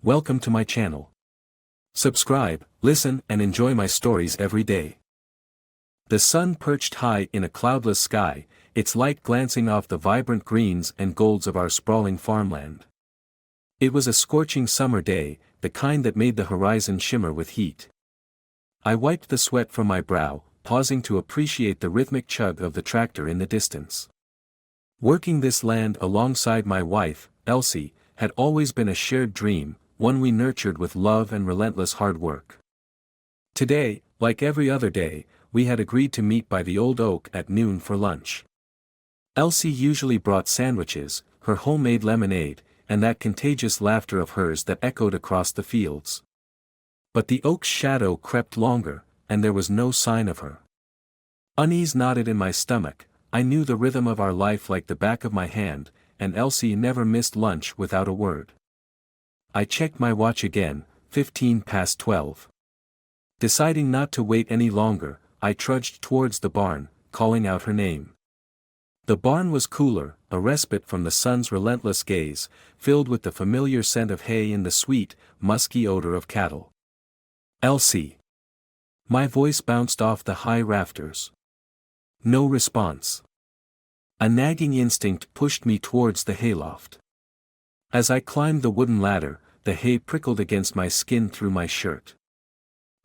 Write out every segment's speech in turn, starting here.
Welcome to my channel. Subscribe, listen and enjoy my stories every day. The sun perched high in a cloudless sky, its light glancing off the vibrant greens and golds of our sprawling farmland. It was a scorching summer day, the kind that made the horizon shimmer with heat. I wiped the sweat from my brow, pausing to appreciate the rhythmic chug of the tractor in the distance. Working this land alongside my wife, Elsie, had always been a shared dream, one we nurtured with love and relentless hard work. Today, like every other day, we had agreed to meet by the old oak at noon for lunch. Elsie usually brought sandwiches, her homemade lemonade, and that contagious laughter of hers that echoed across the fields. But the oak's shadow crept longer, and there was no sign of her. Unease knotted in my stomach. I knew the rhythm of our life like the back of my hand, and Elsie never missed lunch without a word. I checked my watch again, 12:15. Deciding not to wait any longer, I trudged towards the barn, calling out her name. The barn was cooler, a respite from the sun's relentless gaze, filled with the familiar scent of hay and the sweet, musky odor of cattle. Elsie. My voice bounced off the high rafters. No response. A nagging instinct pushed me towards the hayloft. As I climbed the wooden ladder, the hay prickled against my skin through my shirt.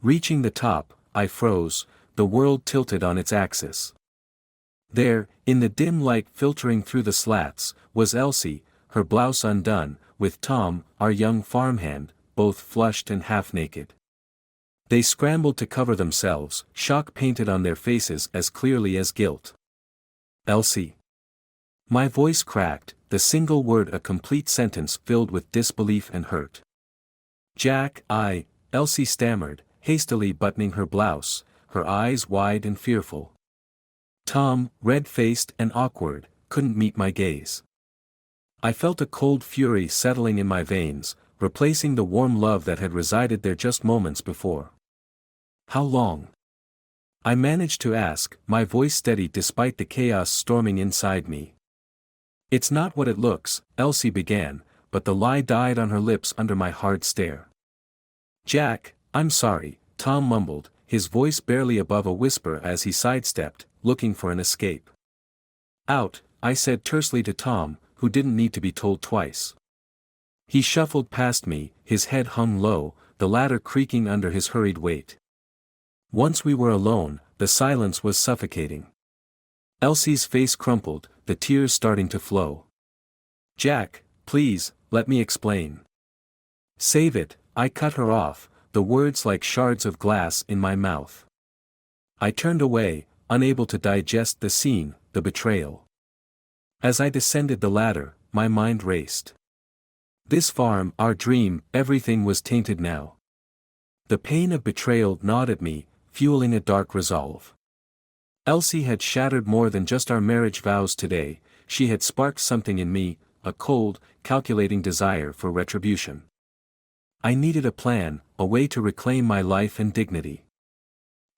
Reaching the top, I froze, the world tilted on its axis. There, in the dim light filtering through the slats, was Elsie, her blouse undone, with Tom, our young farmhand, both flushed and half-naked. They scrambled to cover themselves, shock painted on their faces as clearly as guilt. Elsie. My voice cracked, the single word a complete sentence filled with disbelief and hurt. Jack, Elsie stammered, hastily buttoning her blouse, her eyes wide and fearful. Tom, red-faced and awkward, couldn't meet my gaze. I felt a cold fury settling in my veins, replacing the warm love that had resided there just moments before. How long? I managed to ask, my voice steady despite the chaos storming inside me. It's not what it looks, Elsie began, but the lie died on her lips under my hard stare. Jack, I'm sorry, Tom mumbled, his voice barely above a whisper as he sidestepped, looking for an escape. Out, I said tersely to Tom, who didn't need to be told twice. He shuffled past me, his head hung low, the ladder creaking under his hurried weight. Once we were alone, the silence was suffocating. Elsie's face crumpled, the tears starting to flow. Jack, please, let me explain. Save it, I cut her off, the words like shards of glass in my mouth. I turned away, unable to digest the scene, the betrayal. As I descended the ladder, my mind raced. This farm, our dream, everything was tainted now. The pain of betrayal gnawed at me, fueling a dark resolve. Elsie had shattered more than just our marriage vows today, she had sparked something in me, a cold, calculating desire for retribution. I needed a plan, a way to reclaim my life and dignity.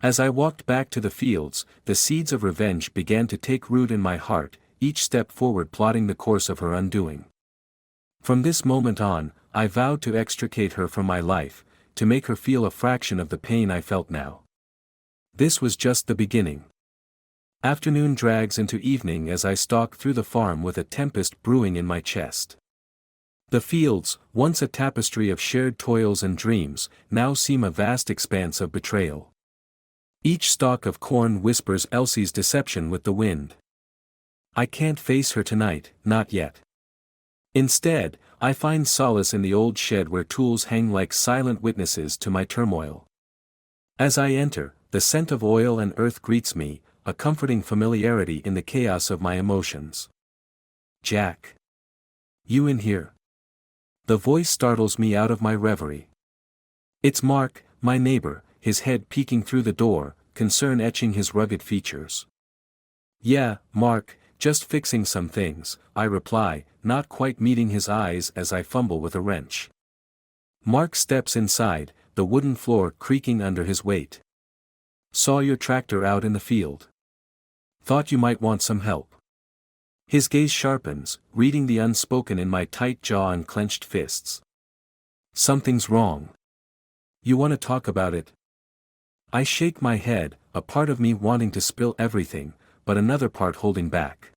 As I walked back to the fields, the seeds of revenge began to take root in my heart, each step forward plotting the course of her undoing. From this moment on, I vowed to extricate her from my life, to make her feel a fraction of the pain I felt now. This was just the beginning. Afternoon drags into evening as I stalk through the farm with a tempest brewing in my chest. The fields, once a tapestry of shared toils and dreams, now seem a vast expanse of betrayal. Each stalk of corn whispers Elsie's deception with the wind. I can't face her tonight, not yet. Instead, I find solace in the old shed where tools hang like silent witnesses to my turmoil. As I enter, the scent of oil and earth greets me, a comforting familiarity in the chaos of my emotions. Jack. You in here? The voice startles me out of my reverie. It's Mark, my neighbor, his head peeking through the door, concern etching his rugged features. Yeah, Mark, just fixing some things, I reply, not quite meeting his eyes as I fumble with a wrench. Mark steps inside, the wooden floor creaking under his weight. Saw your tractor out in the field. Thought you might want some help. His gaze sharpens, reading the unspoken in my tight jaw and clenched fists. Something's wrong. You want to talk about it? I shake my head, a part of me wanting to spill everything, but another part holding back.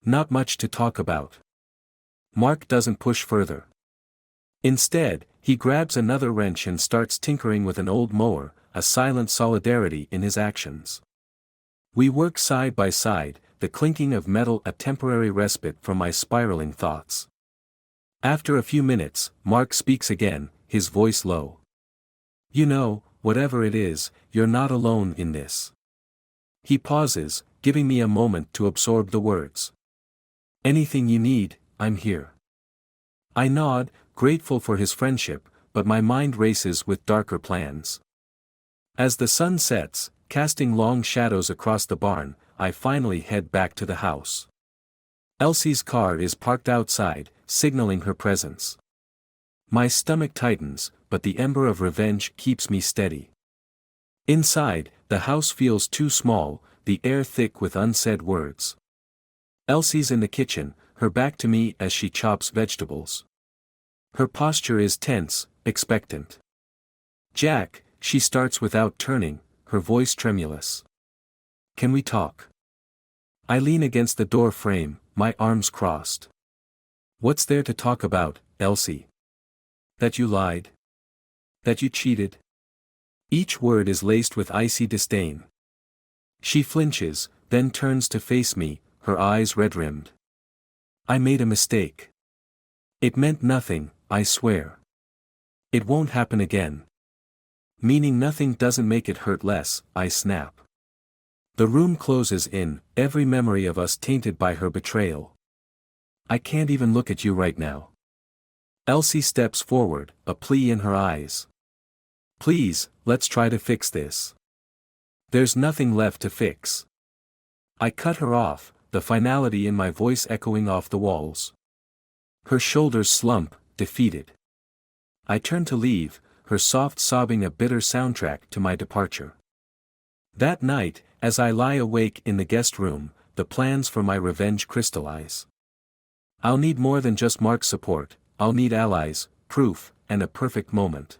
Not much to talk about. Mark doesn't push further. Instead, he grabs another wrench and starts tinkering with an old mower, a silent solidarity in his actions. We work side by side, the clinking of metal a temporary respite from my spiraling thoughts. After a few minutes, Mark speaks again, his voice low. You know, whatever it is, you're not alone in this. He pauses, giving me a moment to absorb the words. Anything you need, I'm here. I nod, grateful for his friendship, but my mind races with darker plans. As the sun sets, casting long shadows across the barn, I finally head back to the house. Elsie's car is parked outside, signaling her presence. My stomach tightens, but the ember of revenge keeps me steady. Inside, the house feels too small, the air thick with unsaid words. Elsie's in the kitchen, her back to me as she chops vegetables. Her posture is tense, expectant. Jack, she starts without turning, her voice tremulous. Can we talk? I lean against the door frame, my arms crossed. What's there to talk about, Elsie? That you lied? That you cheated? Each word is laced with icy disdain. She flinches, then turns to face me, her eyes red-rimmed. I made a mistake. It meant nothing, I swear. It won't happen again. Meaning nothing doesn't make it hurt less, I snap. The room closes in, every memory of us tainted by her betrayal. I can't even look at you right now. Elsie steps forward, a plea in her eyes. Please, let's try to fix this. There's nothing left to fix. I cut her off, the finality in my voice echoing off the walls. Her shoulders slump, defeated. I turn to leave, her soft sobbing a bitter soundtrack to my departure. That night, as I lie awake in the guest room, the plans for my revenge crystallize. I'll need more than just Mark's support, I'll need allies, proof, and a perfect moment.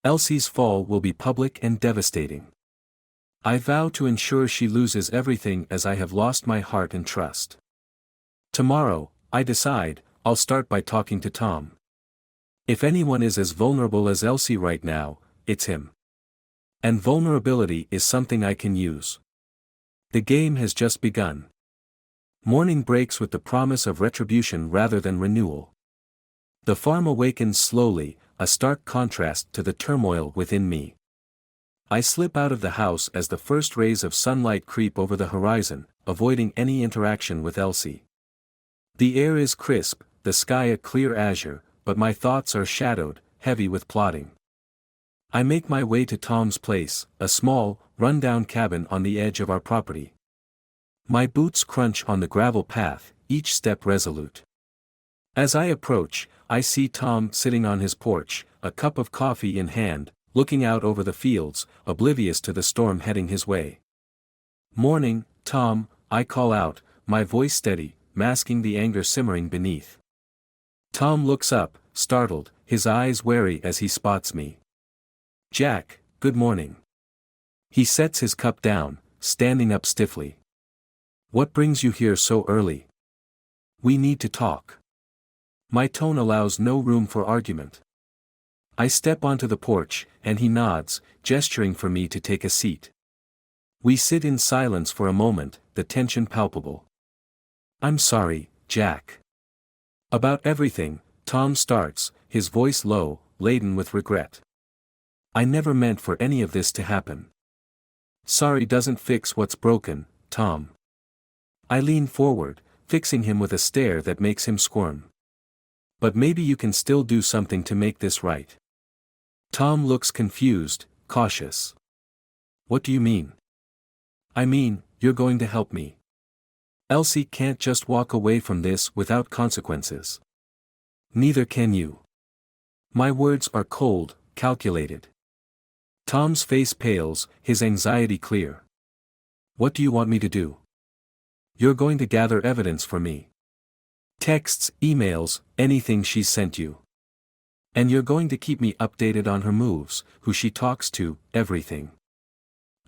Elsie's fall will be public and devastating. I vow to ensure she loses everything as I have lost my heart and trust. Tomorrow, I decide, I'll start by talking to Tom. If anyone is as vulnerable as Elsie right now, it's him. And vulnerability is something I can use. The game has just begun. Morning breaks with the promise of retribution rather than renewal. The farm awakens slowly, a stark contrast to the turmoil within me. I slip out of the house as the first rays of sunlight creep over the horizon, avoiding any interaction with Elsie. The air is crisp, the sky a clear azure, but my thoughts are shadowed, heavy with plotting. I make my way to Tom's place, a small, run-down cabin on the edge of our property. My boots crunch on the gravel path, each step resolute. As I approach, I see Tom sitting on his porch, a cup of coffee in hand, looking out over the fields, oblivious to the storm heading his way. Morning, Tom, I call out, my voice steady, masking the anger simmering beneath. Tom looks up, startled, his eyes wary as he spots me. Jack, good morning. He sets his cup down, standing up stiffly. What brings you here so early? We need to talk. My tone allows no room for argument. I step onto the porch, and he nods, gesturing for me to take a seat. We sit in silence for a moment, the tension palpable. I'm sorry, Jack. About everything, Tom starts, his voice low, laden with regret. I never meant for any of this to happen. Sorry doesn't fix what's broken, Tom. I lean forward, fixing him with a stare that makes him squirm. But maybe you can still do something to make this right. Tom looks confused, cautious. What do you mean? I mean, you're going to help me. Elsie can't just walk away from this without consequences. Neither can you. My words are cold, calculated. Tom's face pales, his anxiety clear. What do you want me to do? You're going to gather evidence for me. Texts, emails, anything she's sent you. And you're going to keep me updated on her moves, who she talks to, everything.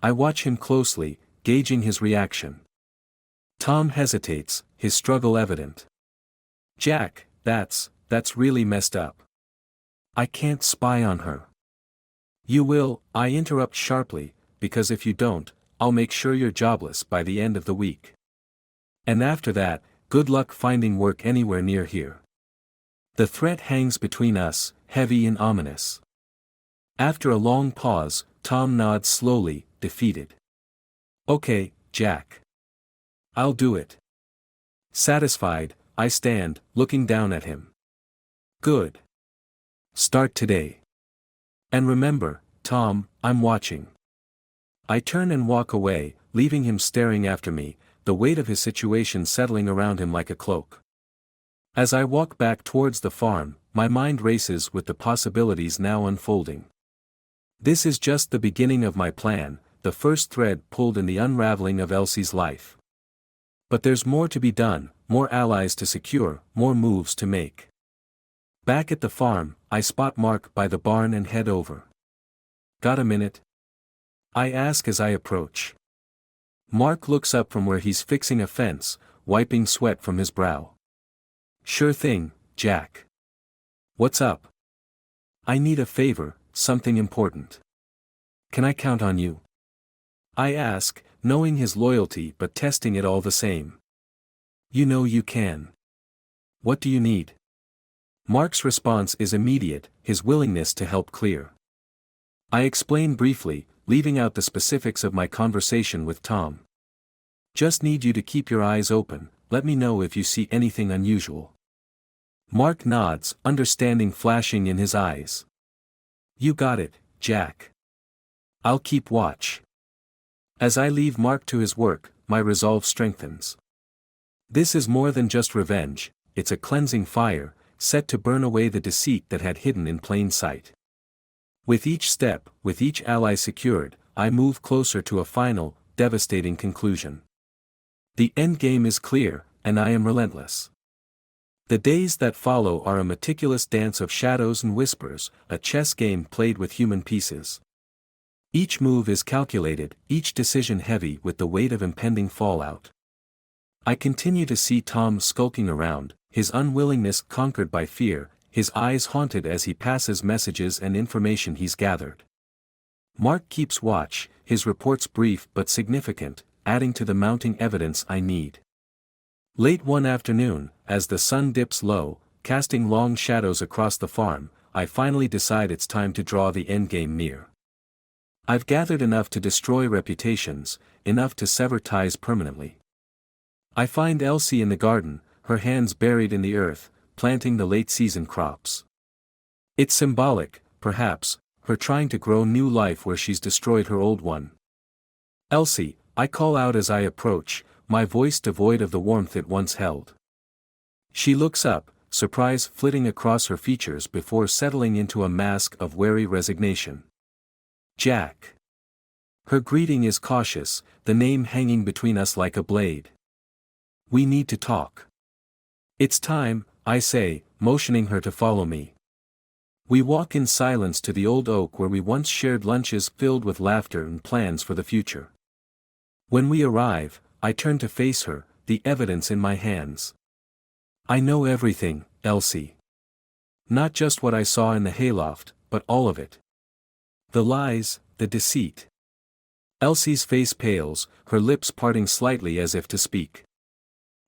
I watch him closely, gauging his reaction. Tom hesitates, his struggle evident. Jack, that's really messed up. I can't spy on her. You will, I interrupt sharply, because if you don't, I'll make sure you're jobless by the end of the week. And after that, good luck finding work anywhere near here. The threat hangs between us, heavy and ominous. After a long pause, Tom nods slowly, defeated. Okay, Jack. I'll do it. Satisfied, I stand, looking down at him. Good. Start today. And remember, Tom, I'm watching. I turn and walk away, leaving him staring after me, the weight of his situation settling around him like a cloak. As I walk back towards the farm, my mind races with the possibilities now unfolding. This is just the beginning of my plan, the first thread pulled in the unraveling of Elsie's life. But there's more to be done, more allies to secure, more moves to make. Back at the farm, I spot Mark by the barn and head over. Got a minute? I ask as I approach. Mark looks up from where he's fixing a fence, wiping sweat from his brow. Sure thing, Jack. What's up? I need a favor, something important. Can I count on you? I ask, knowing his loyalty but testing it all the same. You know you can. What do you need? Mark's response is immediate, his willingness to help clear. I explain briefly, leaving out the specifics of my conversation with Tom. Just need you to keep your eyes open, let me know if you see anything unusual. Mark nods, understanding flashing in his eyes. You got it, Jack. I'll keep watch. As I leave Mark to his work, my resolve strengthens. This is more than just revenge, it's a cleansing fire, set to burn away the deceit that had hidden in plain sight. With each step, with each ally secured, I move closer to a final, devastating conclusion. The endgame is clear, and I am relentless. The days that follow are a meticulous dance of shadows and whispers, a chess game played with human pieces. Each move is calculated, each decision heavy with the weight of impending fallout. I continue to see Tom skulking around, his unwillingness conquered by fear, his eyes haunted as he passes messages and information he's gathered. Mark keeps watch, his reports brief but significant, adding to the mounting evidence I need. Late one afternoon, as the sun dips low, casting long shadows across the farm, I finally decide it's time to draw the endgame near. I've gathered enough to destroy reputations, enough to sever ties permanently. I find Elsie in the garden, her hands buried in the earth, planting the late-season crops. It's symbolic, perhaps, her trying to grow new life where she's destroyed her old one. Elsie, I call out as I approach, my voice devoid of the warmth it once held. She looks up, surprise flitting across her features before settling into a mask of wary resignation. Jack. Her greeting is cautious, the name hanging between us like a blade. We need to talk. It's time, I say, motioning her to follow me. We walk in silence to the old oak where we once shared lunches filled with laughter and plans for the future. When we arrive, I turn to face her, the evidence in my hands. I know everything, Elsie. Not just what I saw in the hayloft, but all of it. The lies, the deceit. Elsie's face pales, her lips parting slightly as if to speak.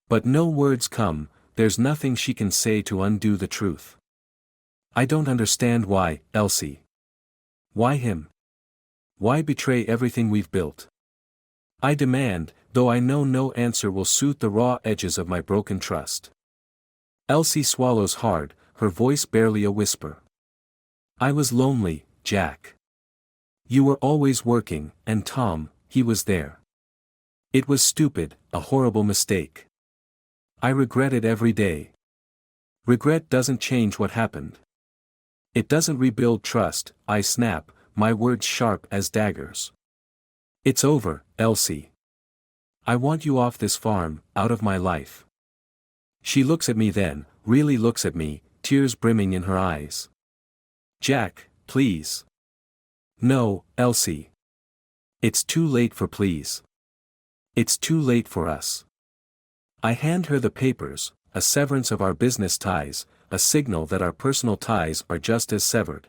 But no words come, there's nothing she can say to undo the truth. I don't understand why, Elsie. Why him? Why betray everything we've built? I demand, though I know no answer will soothe the raw edges of my broken trust. Elsie swallows hard, her voice barely a whisper. I was lonely, Jack. You were always working, and Tom, he was there. It was stupid, a horrible mistake. I regret it every day. Regret doesn't change what happened. It doesn't rebuild trust, I snap, my words sharp as daggers. It's over, Elsie. I want you off this farm, out of my life. She looks at me then, really looks at me, tears brimming in her eyes. Jack, please. No, Elsie. It's too late for please. It's too late for us. I hand her the papers, a severance of our business ties, a signal that our personal ties are just as severed.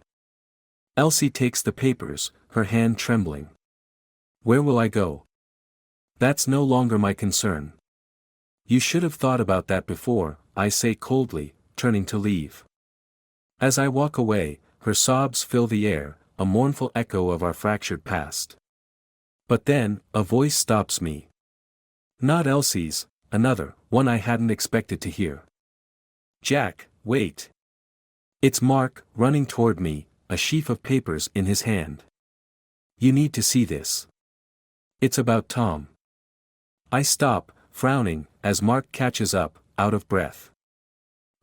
Elsie takes the papers, her hand trembling. Where will I go? That's no longer my concern. You should have thought about that before, I say coldly, turning to leave. As I walk away, her sobs fill the air, a mournful echo of our fractured past. But then, a voice stops me. Not Elsie's, another, one I hadn't expected to hear. Jack, wait. It's Mark, running toward me, a sheaf of papers in his hand. You need to see this. It's about Tom. I stop, frowning, as Mark catches up, out of breath.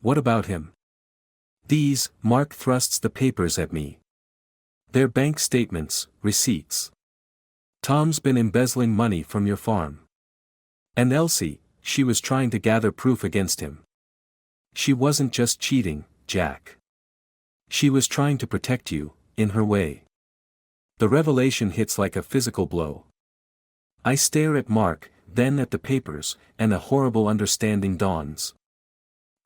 What about him? These, Mark thrusts the papers at me. They're bank statements, receipts. Tom's been embezzling money from your farm. And Elsie, she was trying to gather proof against him. She wasn't just cheating, Jack. She was trying to protect you, in her way. The revelation hits like a physical blow. I stare at Mark, then at the papers, and a horrible understanding dawns.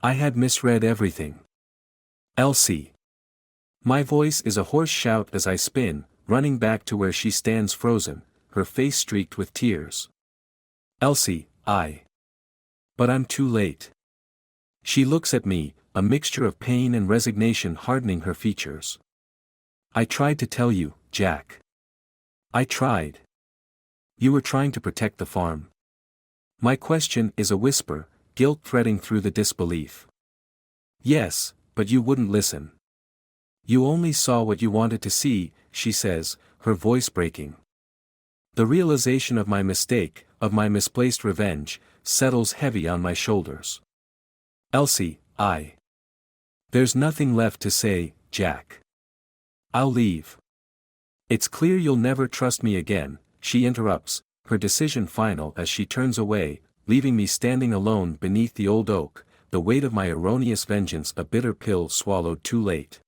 I had misread everything. Elsie. My voice is a hoarse shout as I spin, running back to where she stands frozen, her face streaked with tears. Elsie, But I'm too late. She looks at me, a mixture of pain and resignation hardening her features. I tried to tell you, Jack. I tried. You were trying to protect the farm. My question is a whisper, guilt threading through the disbelief. Yes, but you wouldn't listen. You only saw what you wanted to see, she says, her voice breaking. The realization of my mistake, of my misplaced revenge, settles heavy on my shoulders. Elsie, There's nothing left to say, Jack. I'll leave. It's clear you'll never trust me again, she interrupts, her decision final as she turns away, leaving me standing alone beneath the old oak, the weight of my erroneous vengeance a bitter pill swallowed too late.